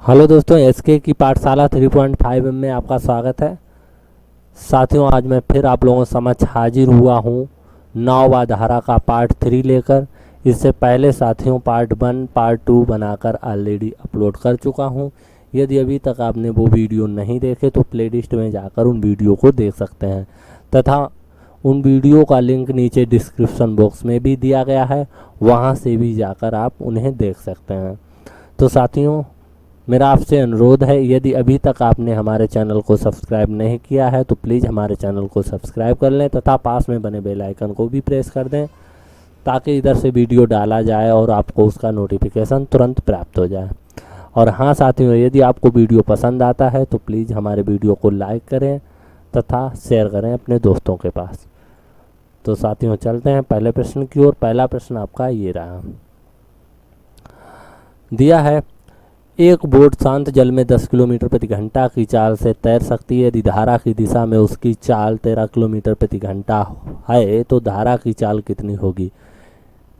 Hello दोस्तों, SK की पाठशाला 3.5 में आपका स्वागत है। साथियों, आज मैं फिर आप लोगों के समक्ष हाजिर हुआ हूँ नाव व धारा का पार्ट 3 लेकर। इससे पहले साथियों पार्ट 1 पार्ट 2 बनाकर ऑलरेडी अपलोड कर चुका हूँ। यदि अभी तक आपने वो वीडियो नहीं देखे तो प्लेलिस्ट में जाकर उन वीडियो को देख सकते हैं तथा उन वीडियो का लिंक नीचे डिस्क्रिप्शन बॉक्स में भी दिया गया है, वहाँ से भी जाकर आप उन्हें देख सकते हैं। तो साथियों, मेरा आपसे अनुरोध है, यदि अभी तक आपने हमारे चैनल को सब्सक्राइब नहीं किया है तो प्लीज़ हमारे चैनल को सब्सक्राइब कर लें तथा पास में बने बेल आइकन को भी प्रेस कर दें ताकि इधर से वीडियो डाला जाए और आपको उसका नोटिफिकेशन तुरंत प्राप्त हो जाए। और हाँ साथियों, यदि आपको वीडियो पसंद आता है तो प्लीज़ हमारे वीडियो को लाइक करें तथा शेयर करें अपने दोस्तों के पास। तो साथियों चलते हैं पहले प्रश्न की ओर। पहला प्रश्न आपका ये रहा, दिया है एक बोट शांत जल में 10 किलोमीटर प्रति घंटा की चाल से तैर सकती है। यदि धारा की दिशा में उसकी चाल 13 किलोमीटर प्रति घंटा है तो धारा की चाल कितनी होगी।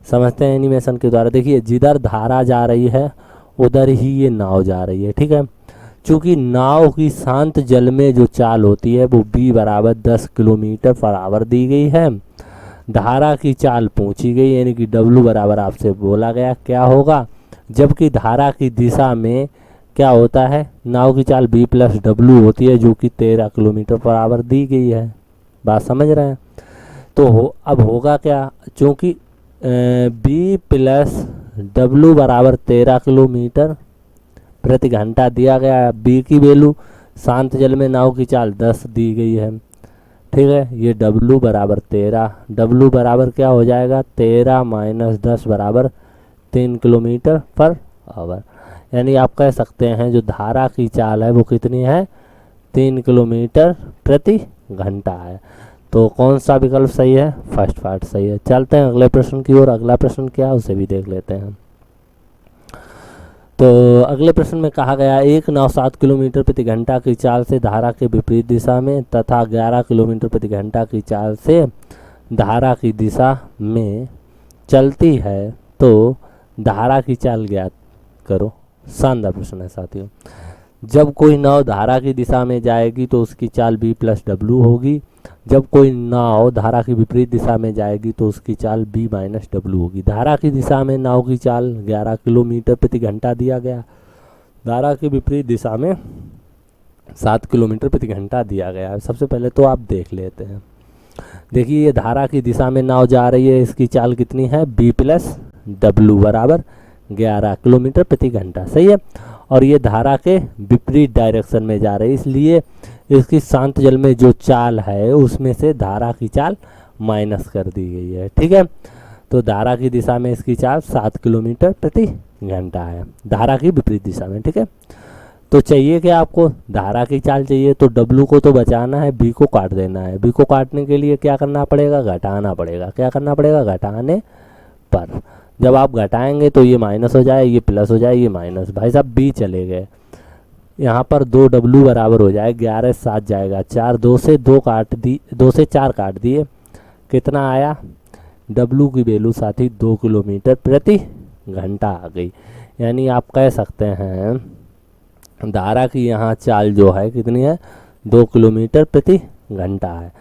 समझते हैं एनिमेशन के द्वारा। देखिए, जिधर धारा जा रही है उधर ही ये नाव जा रही है, ठीक है। चूँकि नाव की शांत जल में जो चाल होती है वो b बराबर 10 किलोमीटर पर आवर दी गई है। धारा की चाल पूछी गई, यानी कि w बराबर आपसे बोला गया क्या होगा, जबकि धारा की दिशा में क्या होता है, नाव की चाल b प्लस डब्ल्यू होती है जो कि 13 किलोमीटर पर आवर दी गई है। बात समझ रहे हैं। तो अब होगा क्या, चूँकि b प्लस डब्ल्यू बराबर 13 किलोमीटर प्रति घंटा दिया गया है। b की वैल्यू शांत जल में नाव की चाल 10 दी गई है, ठीक है। ये w बराबर 13, w बराबर क्या हो जाएगा, 13 माइनस 10 बराबर 3 किलोमीटर पर आवर। यानी आप कह सकते हैं जो धारा की चाल है वो कितनी है, 3 किलोमीटर प्रति घंटा है। तो कौन सा विकल्प सही है, फर्स्ट पार्ट सही है। चलते हैं अगले प्रश्न की ओर। अगला प्रश्न क्या है उसे भी देख लेते हैं। तो अगले प्रश्न में कहा गया, एक नाव 7 किलोमीटर प्रति घंटा की चाल से धारा के विपरीत दिशा में तथा 11 किलोमीटर प्रति घंटा की चाल से धारा की दिशा में चलती है, तो धारा की चाल ज्ञात करो। शानदार प्रश्न है साथियों। जब कोई नाव धारा की दिशा में जाएगी तो उसकी चाल b प्लस डब्ल्यू होगी। जब कोई नाव धारा की विपरीत दिशा में जाएगी तो उसकी चाल b माइनस डब्ल्यू होगी। धारा की दिशा में नाव की चाल 11 किलोमीटर प्रति घंटा दिया गया, धारा की विपरीत दिशा में 7 किलोमीटर प्रति घंटा दिया गया है। सबसे पहले तो आप देख लेते हैं। देखिए, ये धारा की दिशा में नाव जा रही है, इसकी चाल कितनी है, b प्लस डब्ल्यू बराबर 11 किलोमीटर प्रति घंटा, सही है। और ये धारा के विपरीत डायरेक्शन में जा रही है, इसलिए इसकी शांत जल में जो चाल है उसमें से धारा की चाल माइनस कर दी गई है, ठीक है। तो धारा की दिशा में इसकी चाल 7 किलोमीटर प्रति घंटा है, धारा की विपरीत दिशा में, ठीक है। तो चाहिए कि आपको धारा की चाल चाहिए, तो W को तो बचाना है, B को काट देना है। B को काटने के लिए क्या करना पड़ेगा, घटाना पड़ेगा। क्या करना पड़ेगा, घटाने पर। जब आप घटाएंगे तो ये माइनस हो जाए, ये प्लस हो जाए, ये माइनस, भाई साहब b चले गए। यहाँ पर 2w बराबर हो जाए 11, 7 जाएगा 4, 2 से 2 काट दी, 2 से 4 काट दिए, कितना आया, w की वैल्यू साथी 2 किलोमीटर प्रति घंटा आ गई। यानी आप कह सकते हैं धारा की यहाँ चाल जो है कितनी है, 2 किलोमीटर प्रति घंटा है।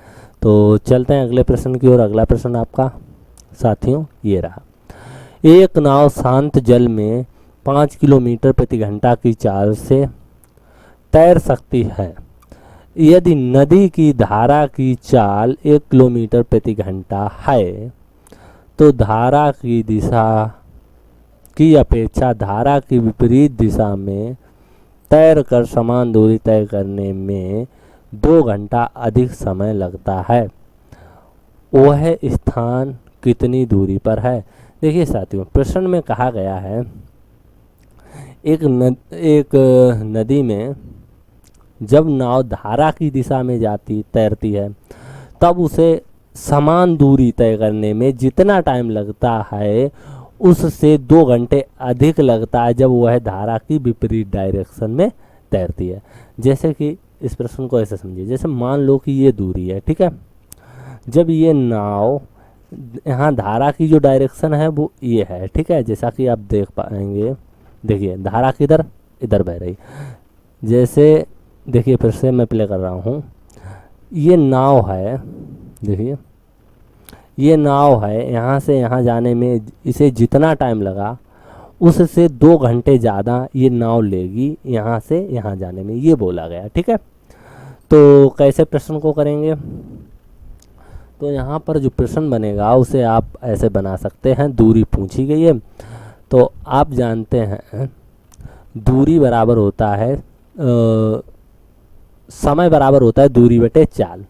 तो चलते हैं अगले प्रश्न की ओर। अगला प्रश्न आपका साथियों ये रहा, एक नाव शांत जल में 5 किलोमीटर प्रति घंटा की चाल से तैर सकती है। यदि नदी की धारा की चाल 1 किलोमीटर प्रति घंटा है तो धारा की दिशा की अपेक्षा धारा की विपरीत दिशा में तैर कर समान दूरी तय करने में 2 घंटा अधिक समय लगता है। वह स्थान कितनी दूरी पर है। देखिए साथियों, प्रश्न में कहा गया है एक नदी में जब नाव धारा की दिशा में तैरती है तब उसे समान दूरी तय करने में जितना टाइम लगता है उससे 2 घंटे अधिक लगता है जब वह धारा की विपरीत डायरेक्शन में तैरती है। जैसे कि इस प्रश्न को ऐसे समझिए, जैसे मान लो कि ये दूरी है, ठीक है। जब ये नाव यहाँ धारा की जो डायरेक्शन है वो ये है, ठीक है, जैसा कि आप देख पाएंगे। देखिए धारा किधर इधर बह रही। जैसे देखिए फिर से मैं प्ले कर रहा हूँ, ये नाव है, देखिए ये नाव है, यहाँ से यहाँ जाने में इसे जितना टाइम लगा उससे 2 घंटे ज़्यादा ये नाव लेगी यहाँ से यहाँ जाने में, ये बोला गया। ठीक है, तो कैसे प्रश्न को करेंगे, तो यहाँ पर जो प्रश्न बनेगा उसे आप ऐसे बना सकते हैं। दूरी पूछी गई है तो आप जानते हैं दूरी बराबर होता है समय बराबर होता है दूरी बटे चाल।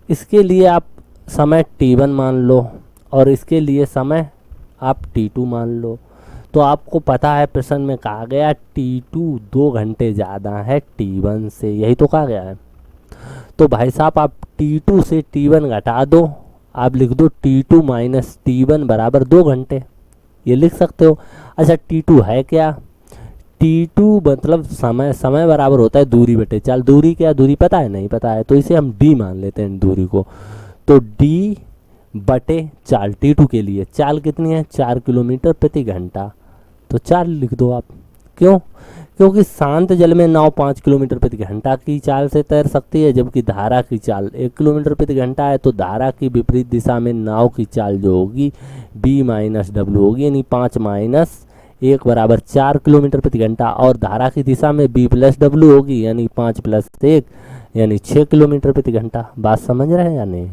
इसके लिए आप समय t1 मान लो और इसके लिए समय आप t2 मान लो। तो आपको पता है प्रश्न में कहा गया t2 2 घंटे ज़्यादा है t1 से, यही तो कहा गया है। तो भाई साहब आप t2 से t1 घटा दो, आप लिख दो t2 माइनस t1 बराबर 2 घंटे, ये लिख सकते हो। अच्छा t2 है क्या, t2 मतलब समय बराबर होता है दूरी बटे चाल। दूरी क्या, दूरी पता है, नहीं पता है, तो इसे हम d मान लेते हैं दूरी को। तो d बटे चाल t2 के लिए, चाल कितनी है 4 किलोमीटर प्रति घंटा, तो 4 लिख दो आप। क्यों, क्योंकि शांत जल में नाव 5 किलोमीटर प्रति घंटा की चाल से तैर सकती है, जबकि धारा की चाल 1 किलोमीटर प्रति घंटा है। तो धारा की विपरीत दिशा में नाव की चाल जो होगी b माइनस डब्ल्यू होगी, यानी 5 माइनस 1 बराबर 4 किलोमीटर प्रति घंटा, और धारा की दिशा में b प्लस डब्ल्यू होगी, यानी 5 प्लस 1 यानी 6 किलोमीटर प्रति घंटा। बात समझ रहे हैं या नहीं,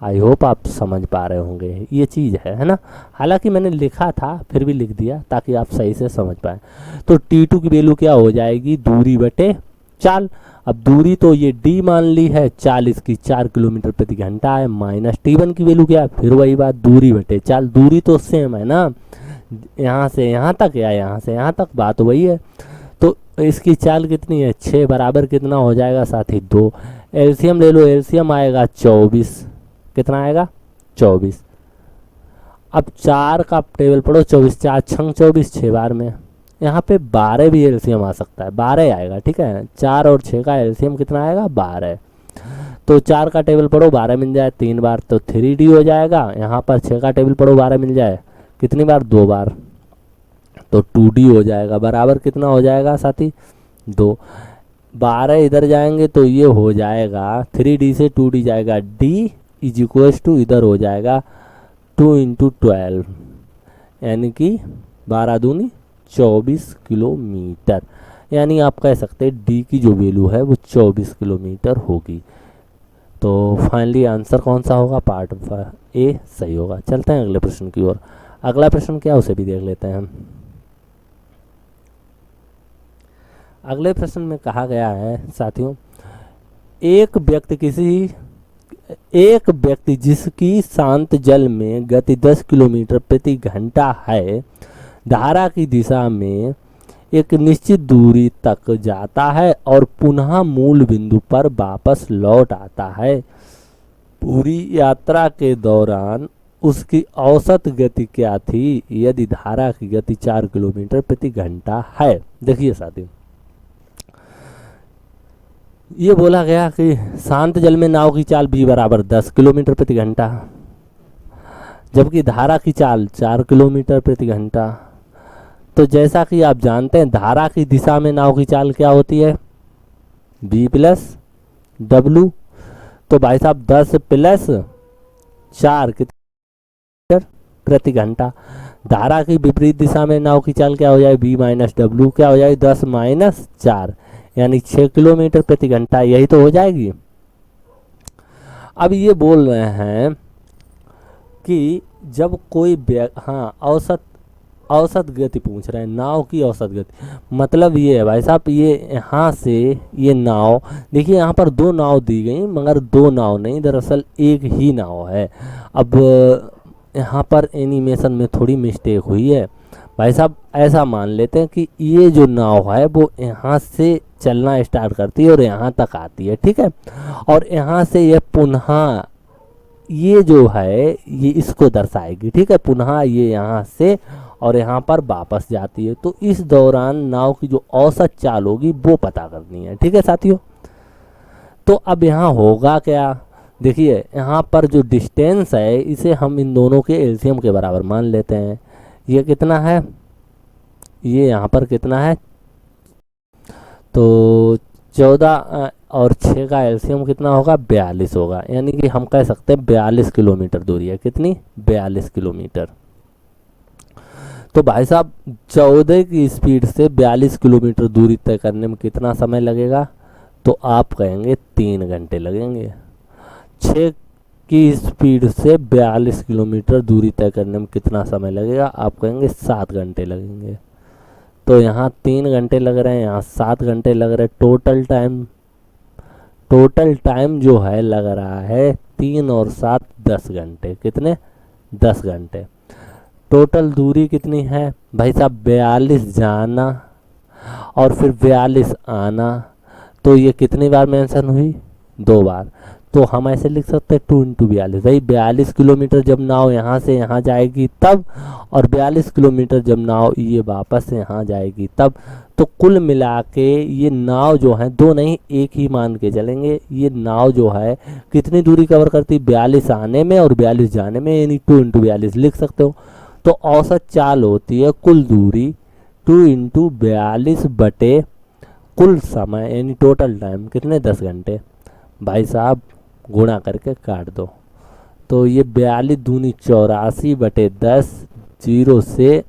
आई होप आप समझ पा रहे होंगे, ये चीज़ है ना। हालांकि मैंने लिखा था फिर भी लिख दिया ताकि आप सही से समझ पाएँ। तो t2 की वैल्यू क्या हो जाएगी, दूरी बटे चाल। अब दूरी तो ये d मान ली है, चाल इसकी 4 किलोमीटर प्रति घंटा है, माइनस t1 की वैल्यू क्या है, फिर वही बात दूरी बटे चाल। दूरी तो सेम है ना, यहाँ से यहाँ तक या यहाँ से यहाँ तक, बात वही है। तो इसकी चाल कितनी है 6 बराबर कितना हो जाएगा साथी 2। एलसीएम ले लो, एलसीएम आएगा 24, कितना आएगा 24। अब 4 का टेबल पढ़ो, 24 4 छंग 24 6 बार में, यहाँ पे 12 भी एलसीएम आ सकता है, 12 आएगा। ठीक है, 4 और 6 का एलसीएम कितना आएगा 12। तो 4 का टेबल पढ़ो 12 मिल जाए 3 बार तो 3D हो जाएगा। यहाँ पर 6 का टेबल पढ़ो 12 मिल जाए कितनी बार 2 बार तो 2D हो जाएगा। बराबर कितना हो जाएगा साथी 2। 12 इधर जाएंगे तो ये हो जाएगा 3D से 2D जाएगा, D इज इक्वल्स टू इधर हो जाएगा 2 × 12 यानी कि 12 दूनी 24 किलोमीटर। यानी आप कह सकते हैं D की जो वैल्यू है वो 24 किलोमीटर होगी। तो फाइनली आंसर कौन सा होगा, पार्ट A सही होगा। चलते हैं अगले प्रश्न की ओर। अगला प्रश्न क्या उसे भी देख लेते हैं हम। अगले प्रश्न में कहा गया है साथियों, एक व्यक्ति जिसकी शांत जल में गति 10 किलोमीटर प्रति घंटा है, धारा की दिशा में एक निश्चित दूरी तक जाता है और पुनः मूल बिंदु पर वापस लौट आता है। पूरी यात्रा के दौरान उसकी औसत गति क्या थी यदि धारा की गति 4 किलोमीटर प्रति घंटा है। देखिए साथियों, ये बोला गया कि शांत जल में नाव की चाल b बराबर 10 किलोमीटर प्रति घंटा, जबकि धारा की चाल 4 किलोमीटर प्रति घंटा। तो जैसा कि आप जानते हैं धारा की दिशा में नाव की चाल क्या होती है b प्लस डब्ल्यू। तो भाई साहब 10 प्लस 4 किलोमीटर प्रति घंटा। धारा की विपरीत दिशा में नाव की चाल क्या हो जाए b माइनस डब्ल्यू, क्या हो जाए 10 माइनस 4 यानी 6 किलोमीटर प्रति घंटा, यही तो हो जाएगी। अब ये बोल रहे हैं कि जब कोई औसत गति पूछ रहे हैं, नाव की औसत गति, मतलब ये है भाई साहब, ये यहाँ से ये नाव, देखिए यहाँ पर 2 नाव दी गई मगर 2 नाव नहीं, दरअसल एक ही नाव है। अब यहाँ पर एनिमेशन में थोड़ी मिस्टेक हुई है भाई साहब। ऐसा मान लेते हैं कि ये जो नाव है वो यहाँ से चलना स्टार्ट करती है और यहाँ तक आती है, ठीक है, और यहाँ से ये पुनः ये जो है ये इसको दर्शाएगी, ठीक है, पुनः ये यहाँ से और यहाँ पर वापस जाती है। तो इस दौरान नाव की जो औसत चाल होगी वो पता करनी है, ठीक है साथियों। तो अब यहाँ होगा क्या, देखिए यहाँ पर जो डिस्टेंस है इसे हम इन दोनों के एलसीएम के बराबर मान लेते हैं। ये कितना है, ये यहाँ पर कितना है तो 14 और 6 का एलसीएम कितना होगा, 42 होगा। यानी कि हम कह सकते हैं 42 किलोमीटर दूरी है। कितनी, 42 किलोमीटर। तो भाई साहब 14 की स्पीड से 42 किलोमीटर दूरी तय करने में कितना समय लगेगा, तो आप कहेंगे 3 घंटे लगेंगे। 6 की स्पीड से 42 किलोमीटर दूरी तय करने में कितना समय लगेगा, आप कहेंगे 7 घंटे लगेंगे। तो यहाँ 3 घंटे लग रहे हैं, यहाँ 7 घंटे लग रहे हैं। टोटल टाइम जो है लग रहा है 3 और 7 10 घंटे। कितने, 10 घंटे। टोटल दूरी कितनी है भाई साहब, 42 जाना और फिर 42 आना। तो ये कितनी बार मेंशन हुई, 2 बार। तो हम ऐसे लिख सकते हैं 2 × 42। भाई 42 किलोमीटर जब नाव यहाँ से यहाँ जाएगी तब, और 42 किलोमीटर जब नाव ये वापस यहाँ जाएगी तब। तो कुल मिला के ये नाव जो है, 2 नहीं 1 ही मान के चलेंगे। ये नाव जो है कितनी दूरी कवर करती, 42 आने में और 42 जाने में, यानी 2 × 42 लिख सकते हो। तो औसत चाल होती है कुल दूरी 2 × 42 बटे कुल समय, यानी टोटल टाइम कितने, 10 घंटे। भाई साहब गुणा करके काट दो। तो ये 42 दूनी 84 बटे 10, 0 से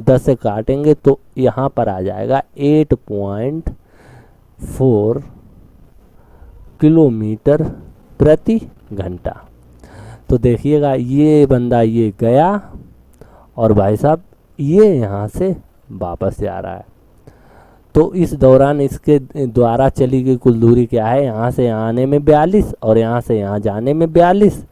10 से काटेंगे तो यहाँ पर आ जाएगा 8.4 किलोमीटर प्रति घंटा। तो देखिएगा ये बंदा ये गया और भाई साहब ये यहाँ से वापस जा रहा है। तो इस दौरान इसके द्वारा चली गई कुल दूरी क्या है, यहाँ से यहाँ आने में 42 और यहाँ से यहाँ जाने में 42।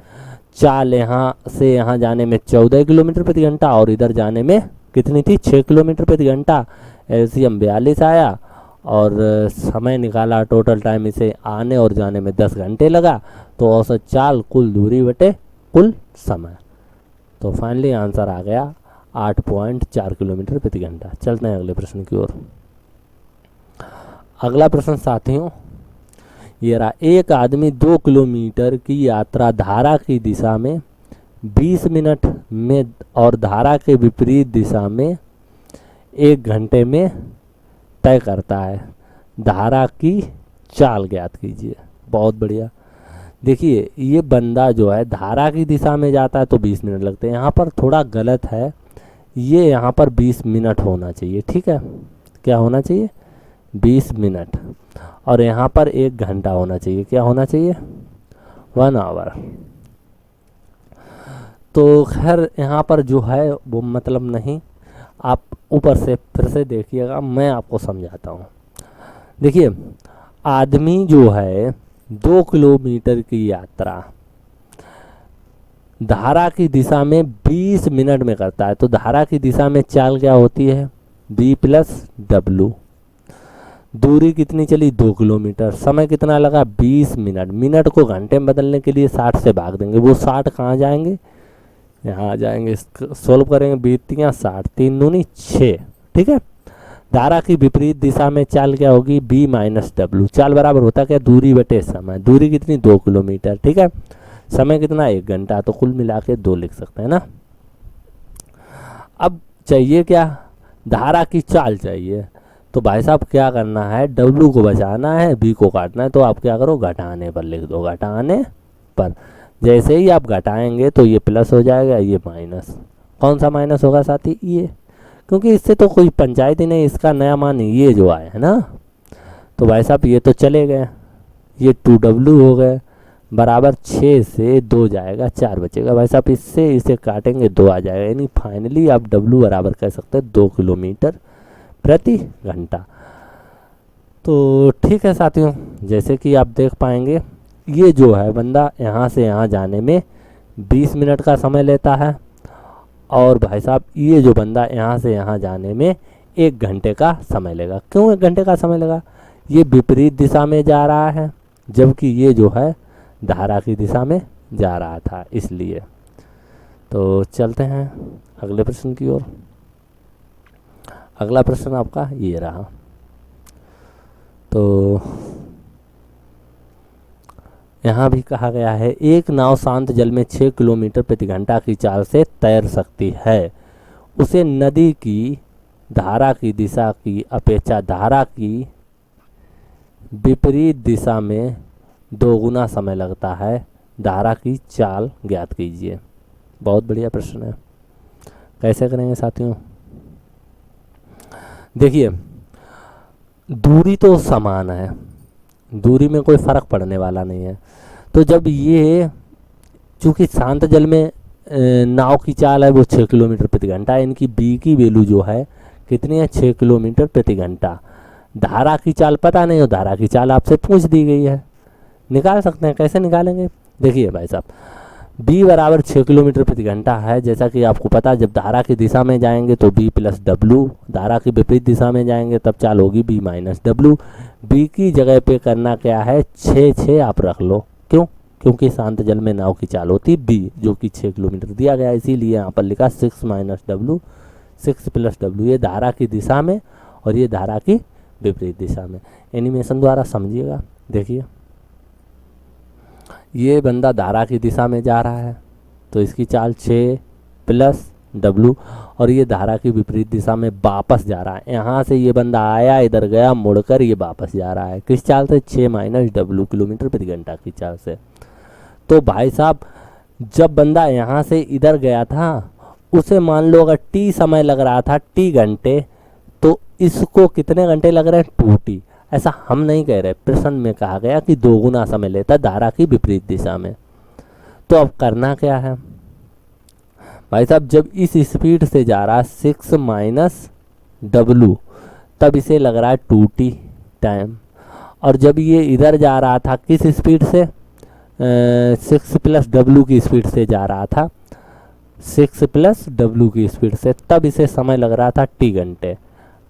चाल यहाँ से यहाँ जाने में 14 किलोमीटर प्रति घंटा और इधर जाने में कितनी थी, 6 किलोमीटर प्रति घंटा। एलसीएम 42 आया और समय निकाला, टोटल टाइम इसे आने और जाने में 10 घंटे लगा। तो औसत चाल कुल दूरी बटे कुल समय। तो फाइनली आंसर आ गया 8.4 किलोमीटर प्रति घंटा। चलते हैं अगले प्रश्न की ओर। अगला प्रश्न साथियों ये रहा, एक आदमी 2 किलोमीटर की यात्रा धारा की दिशा में 20 मिनट में और धारा के विपरीत दिशा में 1 घंटे में तय करता है। धारा की चाल ज्ञात कीजिए। बहुत बढ़िया। देखिए ये बंदा जो है धारा की दिशा में जाता है तो 20 मिनट लगते हैं। यहाँ पर थोड़ा गलत है, ये यहाँ पर 20 मिनट होना चाहिए। ठीक है, क्या होना चाहिए, 20 मिनट। और यहाँ पर 1 घंटा होना चाहिए। क्या होना चाहिए, 1 आवर। तो खैर यहाँ पर जो है वो मतलब नहीं, आप ऊपर से फिर से देखिएगा, मैं आपको समझाता हूँ। देखिए आदमी जो है 2 किलोमीटर की यात्रा धारा की दिशा में 20 मिनट में करता है। तो धारा की दिशा में चाल क्या होती है, v + w। दूरी कितनी चली, 2 किलोमीटर। समय कितना लगा, 20 मिनट। मिनट को घंटे में बदलने के लिए 60 से भाग देंगे। वो 60 कहाँ जाएंगे, यहाँ आ जाएंगे। सोल्व करेंगे, 20 × 60, 3 दूनी 6। ठीक है। धारा की विपरीत दिशा में चाल क्या होगी, v - w। चाल बराबर होता क्या, दूरी बटे समय। दूरी कितनी, 2 किलोमीटर। ठीक है। समय कितना, 1 घंटा। तो कुल मिला के 2 लिख सकते हैं ना। अब चाहिए क्या, धारा की चाल चाहिए। तो भाई साहब क्या करना है, w को बचाना है, v को काटना है। तो आप क्या करो, घटाने पर लिख दो, घटाने पर। जैसे ही आप घटाएंगे तो ये प्लस हो जाएगा, ये माइनस। कौन सा माइनस होगा साथी, ये, क्योंकि इससे तो कोई पंचायत ही नहीं। इसका नया मान ये जो आया है ना। तो भाई साहब ये तो चले गए, ये 2w हो गए, बराबर 6 से 2 जाएगा, 4 बचेगा। भाई साहब इससे इसे काटेंगे, 2 आ जाएगा। यानी फाइनली आप w बराबर कह सकते हैं 2 किलोमीटर प्रति घंटा। तो ठीक है साथियों, जैसे कि आप देख पाएंगे ये जो है बंदा यहाँ से यहाँ जाने में 20 मिनट का समय लेता है। और भाई साहब ये जो बंदा यहाँ से यहाँ जाने में 1 घंटे का समय लेगा। क्यों 1 घंटे का समय लगा, ये विपरीत दिशा में जा रहा है, जबकि ये जो है धारा की दिशा में जा रहा था, इसलिए। तो चलते हैं अगले प्रश्न की ओर। अगला प्रश्न आपका ये रहा। तो यहाँ भी कहा गया है, एक नाव शांत जल में 6 किलोमीटर प्रति घंटा की चाल से तैर सकती है। उसे नदी की धारा की दिशा की अपेक्षा धारा की विपरीत दिशा में दोगुना समय लगता है, धारा की चाल ज्ञात कीजिए। बहुत बढ़िया प्रश्न है। कैसे करेंगे साथियों? देखिए, दूरी तो समान है, दूरी में कोई फर्क पड़ने वाला नहीं है। तो जब ये, चूंकि शांत जल में नाव की चाल है वो 6 किलोमीटर प्रति घंटा, इनकी बी की वैल्यू जो है कितनी है? 6 किलोमीटर प्रति घंटा। धारा की चाल पता नहीं हो, धारा की चाल आपसे पूछ दी गई है, निकाल सकते हैं। कैसे निकालेंगे? देखिए भाई साहब, b बराबर 6 किलोमीटर प्रति घंटा है, जैसा कि आपको पता है। जब धारा की दिशा में जाएंगे तो b प्लस डब्लू, धारा की विपरीत दिशा में जाएंगे तब चाल होगी b माइनस डब्लू। b की जगह पे करना क्या है? 6 आप रख लो। क्यों? क्योंकि शांत जल में नाव की चाल होती b, जो कि 6 किलोमीटर दिया गया, इसीलिए यहाँ पर लिखा 6 माइनस डब्लू, 6 प्लस डब्लू। ये धारा की दिशा में और ये धारा की विपरीत दिशा में। एनिमेशन द्वारा समझिएगा। देखिए, ये बंदा धारा की दिशा में जा रहा है तो इसकी चाल 6 प्लस डब्लू, और ये धारा की विपरीत दिशा में वापस जा रहा है। यहाँ से ये बंदा आया, इधर गया, मुड़कर ये वापस जा रहा है। किस चाल से? 6 माइनस डब्लू किलोमीटर प्रति घंटा की चाल से। तो भाई साहब, जब बंदा यहाँ से इधर गया था, उसे मान लो अगर t समय लग रहा था, t घंटे, तो इसको कितने घंटे लग रहे हैं? 2t। ऐसा हम नहीं कह रहे, प्रश्न में कहा गया कि दोगुना समय लेता धारा की विपरीत दिशा में। तो अब करना क्या है भाई साहब? जब इस स्पीड से जा रहा है 6 माइनस डब्लू, तब इसे लग रहा है 2t टाइम। और जब ये इधर जा रहा था किस स्पीड से? 6 प्लस डब्लू की स्पीड से जा रहा था, 6 प्लस डब्लू की स्पीड से, तब इसे समय लग रहा था t घंटे।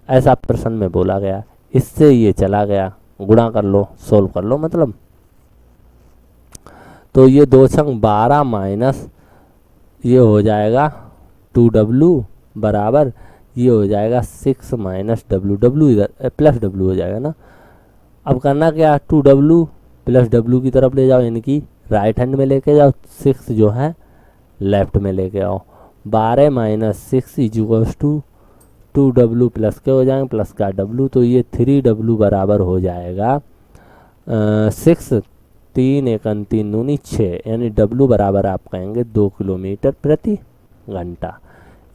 ऐसा प्रश्न में बोला गया। इससे ये चला गया, गुणा कर लो, सोल्व कर लो मतलब। तो ये 2 छंग 12 माइनस ये हो जाएगा 2w बराबर ये हो जाएगा 6 माइनस डब्लू, डब्लू इधर प्लस डब्लू हो जाएगा ना। अब करना क्या? 2w प्लस डब्लू की तरफ ले जाओ, यानी कि राइट हैंड में लेके जाओ, 6 जो है लेफ्ट में लेके आओ। 12 minus 6 equals to 2w plus के हो जाएंगे, प्लस का w, तो ये 3w बराबर हो जाएगा 6, 3 1 3 दूनी 6, यानी w बराबर आप कहेंगे 2 किलोमीटर प्रति घंटा।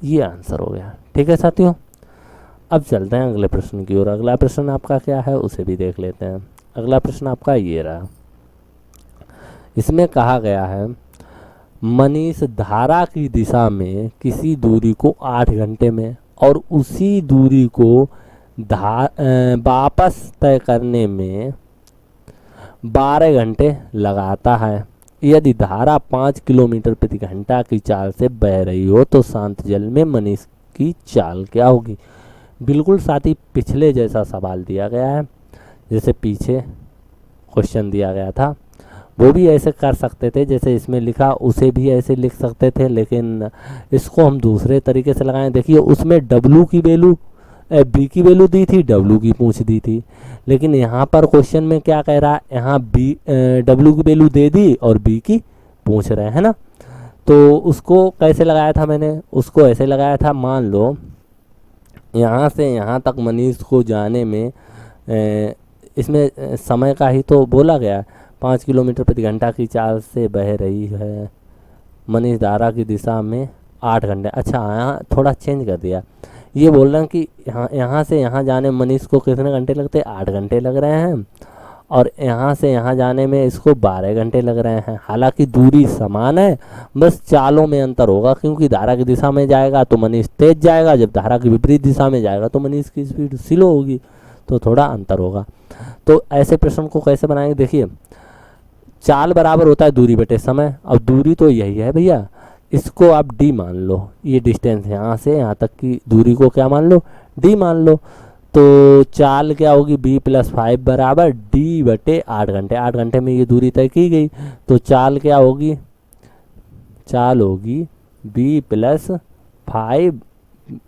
ये आंसर हो गया। ठीक है साथियों, अब चलते हैं अगले प्रश्न की ओर। अगला प्रश्न आपका क्या है उसे भी देख लेते हैं। अगला प्रश्न आपका ये रहा। इसमें कहा गया है, मनीष धारा की दिशा में किसी दूरी को 8 घंटे में और उसी दूरी को वापस तय करने में 12 घंटे लगाता है। यदि धारा 5 किलोमीटर प्रति घंटा की चाल से बह रही हो तो शांत जल में मनीष की चाल क्या होगी? बिल्कुल साथी पिछले जैसा सवाल दिया गया है, जैसे पीछे क्वेश्चन दिया गया था। वो भी ऐसे कर सकते थे जैसे इसमें लिखा, उसे भी ऐसे लिख सकते थे, लेकिन इसको हम दूसरे तरीके से लगाएं। देखिए, उसमें w की वैल्यू b की वैल्यू दी थी, w की पूछ दी थी, लेकिन यहाँ पर क्वेश्चन में क्या कह रहा है? यहाँ w की वैल्यू दे दी और b की पूछ रहे हैं ना। तो उसको कैसे लगाया था मैंने? उसको ऐसे लगाया था, मान लो यहाँ से यहाँ तक मनीष को जाने में इसमें समय का ही तो बोला गया, 5 किलोमीटर प्रति घंटा की चाल से बह रही है मनीष धारा की दिशा में 8 घंटे। अच्छा, यहाँ थोड़ा चेंज कर दिया, ये बोल रहे हैं कि यहाँ से यहाँ जाने मनीष को कितने घंटे लगते हैं? 8 घंटे लग रहे हैं, और यहाँ से यहाँ जाने में इसको 12 घंटे लग रहे हैं। हालांकि दूरी समान है, बस चालों में अंतर होगा, क्योंकि धारा की दिशा में जाएगा तो मनीष तेज जाएगा, जब धारा की विपरीत दिशा में जाएगा तो मनीष की स्पीड स्लो होगी, तो थोड़ा अंतर होगा। तो ऐसे प्रश्न को कैसे बनाएंगे? देखिए, चाल बराबर होता है दूरी बटे समय। अब दूरी तो यही है भैया, इसको आप d मान लो, ये डिस्टेंस यहाँ से यहाँ तक की दूरी को क्या मान लो? d मान लो। तो चाल क्या होगी? b प्लस 5 बराबर d बटे 8 घंटे। 8 घंटे में ये दूरी तय की गई, तो चाल क्या होगी? चाल होगी b प्लस 5,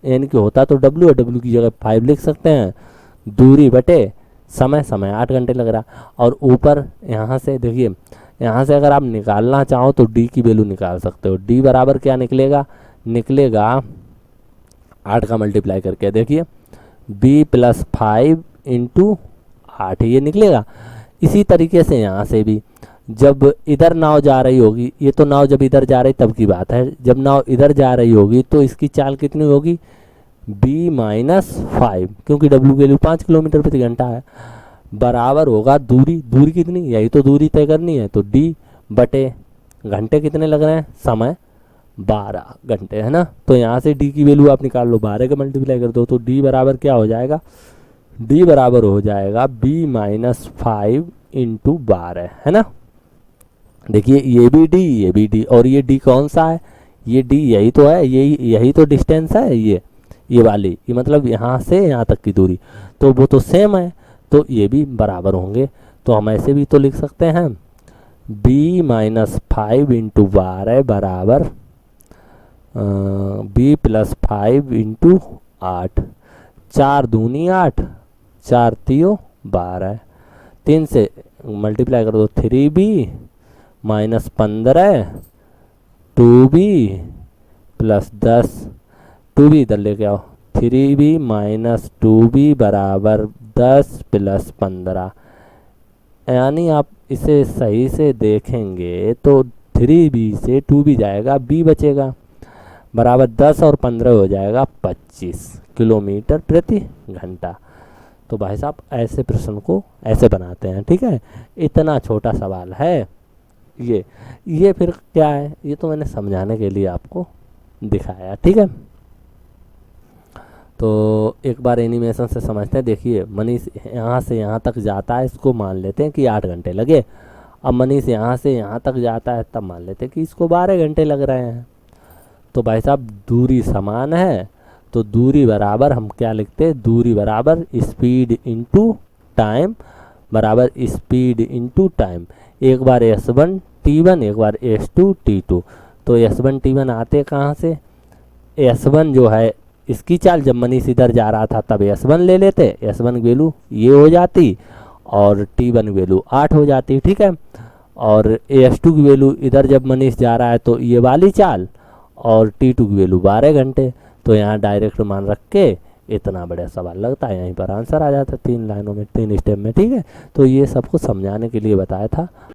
यानी कि होता तो w है, w की जगह 5 लिख सकते हैं, दूरी बटे समय, समय 8 घंटे लग रहा। और ऊपर यहाँ से देखिए, यहाँ से अगर आप निकालना चाहो तो d की वैल्यू निकाल सकते हो। d बराबर क्या निकलेगा? निकलेगा 8 का मल्टीप्लाई करके, देखिए b प्लस 5 इंटू 8 ये निकलेगा। इसी तरीके से यहाँ से भी जब इधर नाव जा रही होगी, ये तो नाव जब इधर जा रही तब की बात है, जब नाव इधर जा रही होगी तो इसकी चाल कितनी होगी, b-5, क्योंकि w की वैल्यू 5 किलोमीटर प्रति घंटा है, बराबर होगा दूरी कितनी, यही तो दूरी तय करनी है, तो d बटे घंटे कितने लग रहे हैं, समय 12 घंटे है ना। तो यहाँ से d की वैल्यू आप निकाल लो, 12 का मल्टीप्लाई कर दो, तो d बराबर क्या हो जाएगा, d बराबर हो जाएगा b-5 इंटू 12, है ना। देखिए ये भी d और ये d कौन सा है, ये d यही तो है, यही तो डिस्टेंस है, ये वाली, ये मतलब यहाँ से यहाँ तक की दूरी, तो वो तो सेम है, तो ये भी बराबर होंगे। तो हम ऐसे भी तो लिख सकते हैं b-5 इंटू 12 बराबर b+5 इंटू 8, 4 दूनी 8, 4 तियो 12, 3 से मल्टीप्लाई कर दो, 3b minus 15 2b plus 10, 2b इधर लेके आओ, 3b माइनस 2b बराबर 10 प्लस 15, यानी आप इसे सही से देखेंगे तो 3b से 2b जाएगा, b बचेगा, बराबर 10 और 15 हो जाएगा 25 किलोमीटर प्रति घंटा। तो भाई साहब ऐसे प्रश्न को ऐसे बनाते हैं, ठीक है। इतना छोटा सवाल है ये फिर क्या है, ये तो मैंने समझाने के लिए आपको दिखाया, ठीक है। तो एक बार एनिमेशन से समझते हैं। देखिए मनीष यहाँ से यहाँ तक जाता है, इसको मान लेते हैं कि 8 घंटे लगे। अब मनीष यहाँ से यहाँ तक जाता है, तब मान लेते हैं कि इसको 12 घंटे लग रहे हैं। तो भाई साहब दूरी समान है, तो दूरी बराबर हम क्या लिखते हैं, दूरी बराबर स्पीड इंटू टाइम बराबर स्पीड इंटू टाइम। एक बार s1 t1, एक बार s2 t2। तो s1 t1 आते कहाँ से, s1 जो है इसकी चाल जब मनीष इधर जा रहा था तब s1 ले लेते, s1 की वैल्यू ये हो जाती और t1 की वैल्यू 8 हो जाती, ठीक है। और s2 की वैल्यू इधर जब मनीष जा रहा है तो ये वाली चाल, और t2 की वैल्यू 12 घंटे। तो यहाँ डायरेक्ट मान रख के इतना बड़ा सवाल लगता है, यहीं पर आंसर आ जाता है 3 लाइनों में, 3 स्टेप में, ठीक है। तो ये सबको समझाने के लिए बताया था।